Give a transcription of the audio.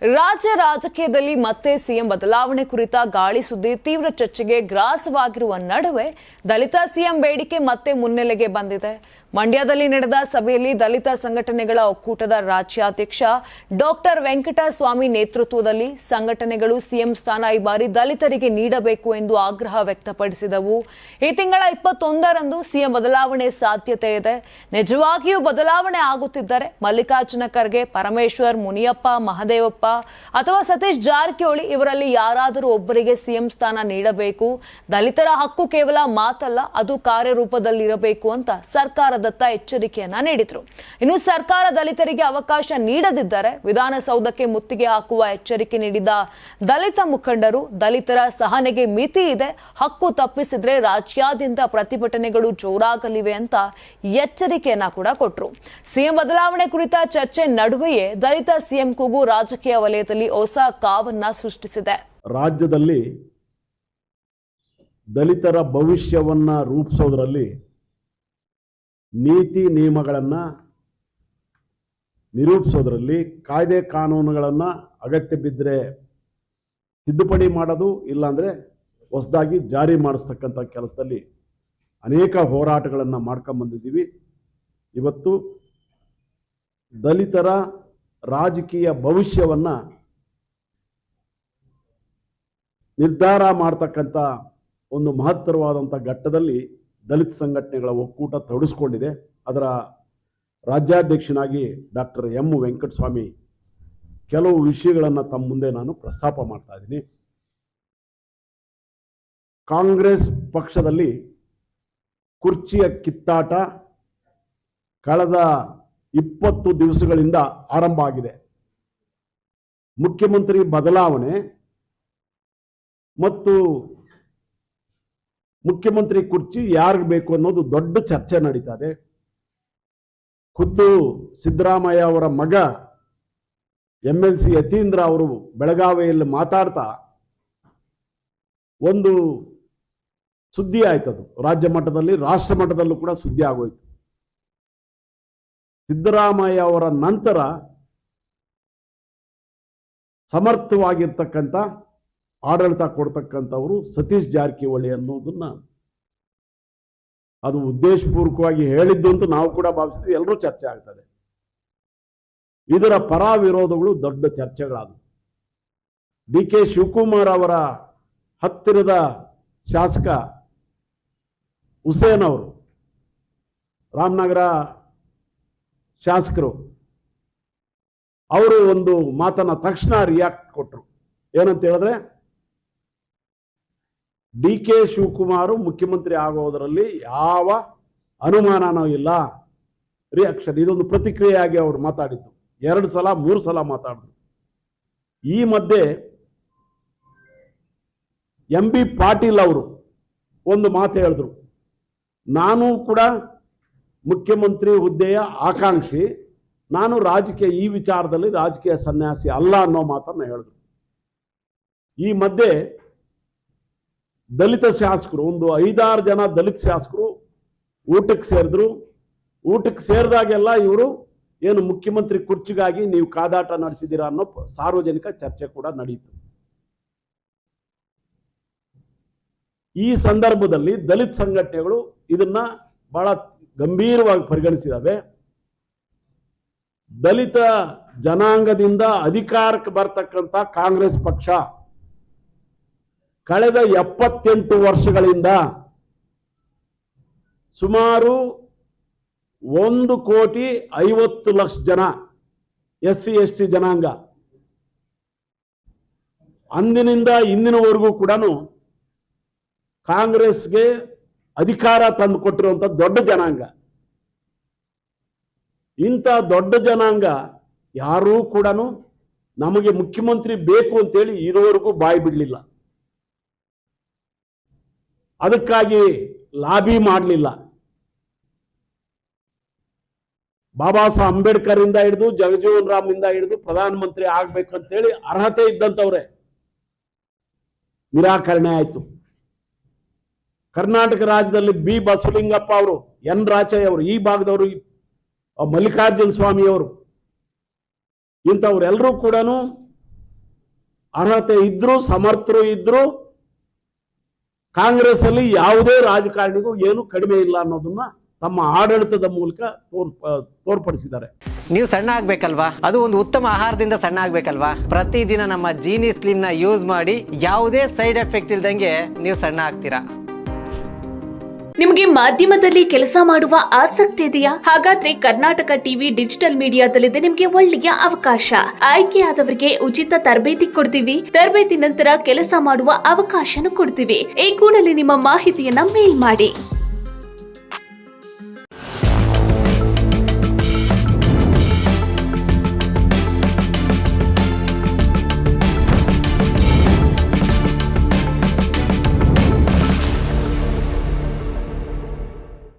ರಾಜ್ಯ ರಾಜಕೀಯದಲ್ಲಿ ಮತ್ತೆ ಸಿಎಂ ಬದಲಾವಣೆ ಕುರಿತ ಗಾಳಿ ಸುದ್ದಿ ತೀವ್ರ ಚರ್ಚೆಗೆ ಗ್ರಾಸವಾಗಿರುವ ನಡುವೆ ದಲಿತ ಸಿಎಂ ಬೇಡಿಕೆ ಮತ್ತೆ ಮುನ್ನೆಲೆಗೆ ಬಂದಿದೆ. ಮಂಡ್ಯದಲ್ಲಿ ನಡೆದ ಸಭೆಯಲ್ಲಿ ದಲಿತ ಸಂಘಟನೆಗಳ ಒಕ್ಕೂಟದ ರಾಜ್ಯಾಧ್ಯಕ್ಷ ಡಾಕ್ಟರ್ ವೆಂಕಟಸ್ವಾಮಿ ನೇತೃತ್ವದಲ್ಲಿ ಸಂಘಟನೆಗಳು ಸಿಎಂ ಸ್ಥಾನ ಈ ಬಾರಿ ದಲಿತರಿಗೆ ನೀಡಬೇಕು ಎಂದು ಆಗ್ರಹ ವ್ಯಕ್ತಪಡಿಸಿದವು. ಈ ತಿಂಗಳ 21ರಂದು ಸಿಎಂ ಬದಲಾವಣೆ ಸಾಧ್ಯತೆ ಇದೆ. ನಿಜವಾಗಿಯೂ ಬದಲಾವಣೆ ಆಗುತ್ತಿದ್ದರೆ ಮಲ್ಲಿಕಾರ್ಜುನ ಖರ್ಗೆ, ಪರಮೇಶ್ವರ್, ಮುನಿಯಪ್ಪ, ಮಹದೇವಪ್ಪ ಅಥವಾ ಸತೀಶ್ ಜಾರಕಿಹೊಳಿ ಇವರಲ್ಲಿ ಯಾರಾದರೂ ಒಬ್ಬರಿಗೆ ಸಿಎಂ ಸ್ಥಾನ ನೀಡಬೇಕು. ದಲಿತರ ಹಕ್ಕು ಕೇವಲ ಮಾತಲ್ಲ, ಅದು ಕಾರ್ಯರೂಪದಲ್ಲಿರಬೇಕು ಅಂತ ಸರ್ಕಾರದತ್ತ ಎಚ್ಚರಿಕೆಯನ್ನ ನೀಡಿದ್ರು. ಇನ್ನು ಸರ್ಕಾರ ದಲಿತರಿಗೆ ಅವಕಾಶ ನೀಡದಿದ್ದರೆ ವಿಧಾನಸೌಧಕ್ಕೆ ಮುತ್ತಿಗೆ ಹಾಕುವ ಎಚ್ಚರಿಕೆ ನೀಡಿದ ದಲಿತ ಮುಖಂಡರು, ದಲಿತರ ಸಹನೆಗೆ ಮಿತಿ ಇದೆ, ಹಕ್ಕು ತಪ್ಪಿಸಿದ್ರೆ ರಾಜ್ಯಾದ್ಯಂತ ಪ್ರತಿಭಟನೆಗಳು ಜೋರಾಗಲಿವೆ ಅಂತ ಎಚ್ಚರಿಕೆಯನ್ನ ಕೂಡ ಕೊಟ್ಟರು. ಸಿಎಂ ಬದಲಾವಣೆ ಕುರಿತ ಚರ್ಚೆ ನಡುವೆಯೇ ದಲಿತ ಸಿಎಂ ಕೂಗು ರಾಜಕೀಯ ವಲಯದಲ್ಲಿ ಹೊಸ ಕಾವನ್ನ ಸೃಷ್ಟಿಸಿದೆ. ರಾಜ್ಯದಲ್ಲಿ ದಲಿತರ ಭವಿಷ್ಯವನ್ನ ರೂಪಿಸೋದ್ರಲ್ಲಿ ನೀತಿ ನಿಯಮಗಳನ್ನು ನಿರೂಪಿಸೋದ್ರಲ್ಲಿ ಕಾಯ್ದೆ ಕಾನೂನುಗಳನ್ನು ಅಗತ್ಯ ಬಿದ್ದರೆ ತಿದ್ದುಪಡಿ ಮಾಡೋದು, ಇಲ್ಲಾಂದರೆ ಹೊಸದಾಗಿ ಜಾರಿ ಮಾಡಿಸ್ತಕ್ಕಂಥ ಕೆಲಸದಲ್ಲಿ ಅನೇಕ ಹೋರಾಟಗಳನ್ನು ಮಾಡ್ಕೊಂಬಂದಿದ್ದೀವಿ. ಇವತ್ತು ದಲಿತರ ರಾಜಕೀಯ ಭವಿಷ್ಯವನ್ನು ನಿರ್ಧಾರ ಮಾಡ್ತಕ್ಕಂಥ ಒಂದು ಮಹತ್ತರವಾದಂಥ ಘಟ್ಟದಲ್ಲಿ ದಲಿತ ಸಂಘಟನೆಗಳ ಒಕ್ಕೂಟ ತೊಡಗಿಸ್ಕೊಂಡಿದೆ. ಅದರ ರಾಜ್ಯಾಧ್ಯಕ್ಷನಾಗಿ ಡಾಕ್ಟರ್ ಎಂ ವೆಂಕಟಸ್ವಾಮಿ ಕೆಲವು ವಿಷಯಗಳನ್ನು ತಮ್ಮ ಮುಂದೆ ನಾನು ಪ್ರಸ್ತಾಪ ಮಾಡ್ತಾ ಇದ್ದೀನಿ. ಕಾಂಗ್ರೆಸ್ ಪಕ್ಷದಲ್ಲಿ ಕುರ್ಚಿಯ ಕಿತ್ತಾಟ ಕಳೆದ 20 ದಿವಸಗಳಿಂದ ಆರಂಭ ಆಗಿದೆ. ಮುಖ್ಯಮಂತ್ರಿ ಬದಲಾವಣೆ ಮತ್ತು ಮುಖ್ಯಮಂತ್ರಿ ಕುರ್ಚಿ ಯಾರಿಗೆ ಬೇಕು ಅನ್ನೋದು ದೊಡ್ಡ ಚರ್ಚೆ ನಡೀತಾ ಇದೆ. ಖುದ್ದು ಸಿದ್ದರಾಮಯ್ಯ ಅವರ ಮಗ MLC ಯತೀಂದ್ರ ಅವರು ಬೆಳಗಾವಿಯಲ್ಲಿ ಮಾತಾಡ್ತಾ ಒಂದು ಸುದ್ದಿ ಆಯ್ತದು. ರಾಜ್ಯ ಮಟ್ಟದಲ್ಲಿ, ರಾಷ್ಟ್ರ ಮಟ್ಟದಲ್ಲೂ ಕೂಡ ಸುದ್ದಿ ಆಗೋಯ್ತು. ಸಿದ್ದರಾಮಯ್ಯ ಅವರ ನಂತರ ಸಮರ್ಥವಾಗಿರ್ತಕ್ಕಂಥ ಆಡಳಿತ ಕೊಡ್ತಕ್ಕಂಥವರು ಸತೀಶ್ ಜಾರಕಿಹೊಳಿ ಅನ್ನೋದನ್ನ ಅದು ಉದ್ದೇಶಪೂರ್ವಕವಾಗಿ ಹೇಳಿದ್ದು ಅಂತ ನಾವು ಕೂಡ ಭಾವಿಸ್ತೀವಿ. ಎಲ್ಲರೂ ಚರ್ಚೆ ಆಗ್ತದೆ. ಇದರ ಪರ ವಿರೋಧಗಳು ದೊಡ್ಡ ಚರ್ಚೆಗಳಾದವು. DK ಶಿವಕುಮಾರ್ ಅವರ ಹತ್ತಿರದ ಶಾಸಕ ಹುಸೇನ್ ಅವರು, ರಾಮನಗರ ಶಾಸಕರು, ಅವರು ಒಂದು ಮಾತನ್ನ ತಕ್ಷಣ ರಿಯಾಕ್ಟ್ ಕೊಟ್ಟರು. ಏನಂತ ಹೇಳಿದ್ರೆ, DK ಶಿವಕುಮಾರ್ ಮುಖ್ಯಮಂತ್ರಿ ಆಗೋದರಲ್ಲಿ ಯಾವ ಅನುಮಾನನೂ ಇಲ್ಲ. ರಿಯಾಕ್ಷನ್, ಇದೊಂದು ಪ್ರತಿಕ್ರಿಯೆಯಾಗಿ ಅವರು ಮಾತಾಡಿದ್ದು. 2 ಸಲ 3 ಸಲ ಮಾತಾಡಿದ್ರು. ಈ ಮಧ್ಯೆ MB ಪಾಟೀಲ್ ಅವರು ಒಂದು ಮಾತು ಹೇಳಿದ್ರು, ನಾನು ಕೂಡ ಮುಖ್ಯಮಂತ್ರಿ ಹುದ್ದೆಯ ಆಕಾಂಕ್ಷಿ, ನಾನು ರಾಜಕೀಯ ಈ ವಿಚಾರದಲ್ಲಿ ರಾಜಕೀಯ ಸನ್ಯಾಸಿ ಅಲ್ಲ ಅನ್ನೋ ಮಾತನ್ನು ಹೇಳಿದ್ರು. ಈ ಮಧ್ಯೆ ದಲಿತ ಶಾಸಕರು, ಒಂದು 5-6 ಜನ ದಲಿತ ಶಾಸಕರು ಊಟಕ್ಕೆ ಸೇರಿದ್ರು. ಊಟಕ್ಕೆ ಸೇರಿದಾಗೆಲ್ಲ ಇವರು ಏನು ಮುಖ್ಯಮಂತ್ರಿ ಕುರ್ಚಿಗಾಗಿ ನೀವು ಕಾದಾಟ ನಡೆಸಿದ್ದೀರಾ ಅನ್ನೋ ಸಾರ್ವಜನಿಕ ಚರ್ಚೆ ಕೂಡ ನಡೆಯಿತು. ಈ ಸಂದರ್ಭದಲ್ಲಿ ದಲಿತ ಸಂಘಟನೆಗಳು ಇದನ್ನ ಬಹಳ ಗಂಭೀರವಾಗಿ ಪರಿಗಣಿಸಿದವೆ. ದಲಿತ ಜನಾಂಗದಿಂದ ಅಧಿಕಾರಕ್ಕೆ ಬರ್ತಕ್ಕಂಥ ಕಾಂಗ್ರೆಸ್ ಪಕ್ಷ ಕಳೆದ 78 ವರ್ಷಗಳಿಂದ ಸುಮಾರು 1,50,00,000 ಜನ SC ST ಜನಾಂಗ ಅಂದಿನಿಂದ ಇಂದಿನವರೆಗೂ ಕೂಡ ಕಾಂಗ್ರೆಸ್ಗೆ ಅಧಿಕಾರ ತಂದು ಕೊಟ್ಟಿರುವಂತ ದೊಡ್ಡ ಜನಾಂಗ. ಇಂಥ ದೊಡ್ಡ ಜನಾಂಗ ಯಾರೂ ಕೂಡ ನಮಗೆ ಮುಖ್ಯಮಂತ್ರಿ ಬೇಕು ಅಂತೇಳಿ ಇದುವರೆಗೂ ಬಾಯಿ ಬಿಡಲಿಲ್ಲ. ಅದಕ್ಕಾಗಿ ಲಾಬಿ ಮಾಡಲಿಲ್ಲ. ಬಾಬಾ ಸಾಹೇಬ್ ಅಂಬೇಡ್ಕರ್ ಇಂದ ಹಿಡಿದು ಜಗಜೀವನ್ ರಾಮ್ ಇಂದ ಹಿಡಿದು ಪ್ರಧಾನಮಂತ್ರಿ ಆಗ್ಬೇಕಂತೇಳಿ ಅರ್ಹತೆ ಇದ್ದಂಥವ್ರೆ ನಿರಾಕರಣೆ ಆಯ್ತು. ಕರ್ನಾಟಕ ರಾಜ್ಯದಲ್ಲಿ B ಬಸವಲಿಂಗಪ್ಪ ಅವರು, N ರಾಚಯ್ಯ ಅವರು, ಈ ಭಾಗದವರು, ಮಲ್ಲಿಕಾರ್ಜುನ ಸ್ವಾಮಿ ಅವರು, ಇಂಥವ್ರೆಲ್ಲರೂ ಕೂಡ ಅರ್ಹತೆ ಇದ್ರು, ಸಮರ್ಥರು ಇದ್ರು, ಕಾಂಗ್ರೆಸ್ ಅಲ್ಲಿ ಯಾವುದೇ ರಾಜಕಾರಣಿಗೂ ಏನು ಕಡಿಮೆ ಇಲ್ಲ ಅನ್ನೋದನ್ನ ತಮ್ಮ ಆಡಳಿತದ ಮೂಲಕ ತೋರ್ಪಡಿಸಿದ್ದಾರೆ. ನೀವು ಸಣ್ಣ ಆಗ್ಬೇಕಲ್ವಾ? ಅದು ಒಂದು ಉತ್ತಮ ಆಹಾರದಿಂದ ಸಣ್ಣ ಆಗ್ಬೇಕಲ್ವಾ? ಪ್ರತಿದಿನ ನಮ್ಮ ಜೀನಿ ಸ್ಲಿಮ್ ನ ಯೂಸ್ ಮಾಡಿ ಯಾವುದೇ ಸೈಡ್ ಎಫೆಕ್ಟ್ ಇಲ್ದಂಗೆ ನೀವು ಸಣ್ಣ ಆಗ್ತೀರಾ. ನಿಮಗೆ ಮಾಧ್ಯಮದಲ್ಲಿ ಕೆಲಸ ಮಾಡುವ ಆಸಕ್ತಿ ಇದೆಯಾ? ಹಾಗಾದ್ರೆ ಕರ್ನಾಟಕ ಟಿವಿ ಡಿಜಿಟಲ್ ಮೀಡಿಯಾದಲ್ಲಿದೆ ನಿಮಗೆ ಒಳ್ಳೆಯ ಅವಕಾಶ. ಆಯ್ಕೆಯಾದವರಿಗೆ ಉಚಿತ ತರಬೇತಿ ಕೊಡ್ತೀವಿ. ತರಬೇತಿ ನಂತರ ಕೆಲಸ ಮಾಡುವ ಅವಕಾಶನೂ ಕೊಡ್ತೀವಿ. ಈ ಕೂಡಲೇ ನಿಮ್ಮ ಮಾಹಿತಿಯನ್ನ ಮೇಲ್ ಮಾಡಿ.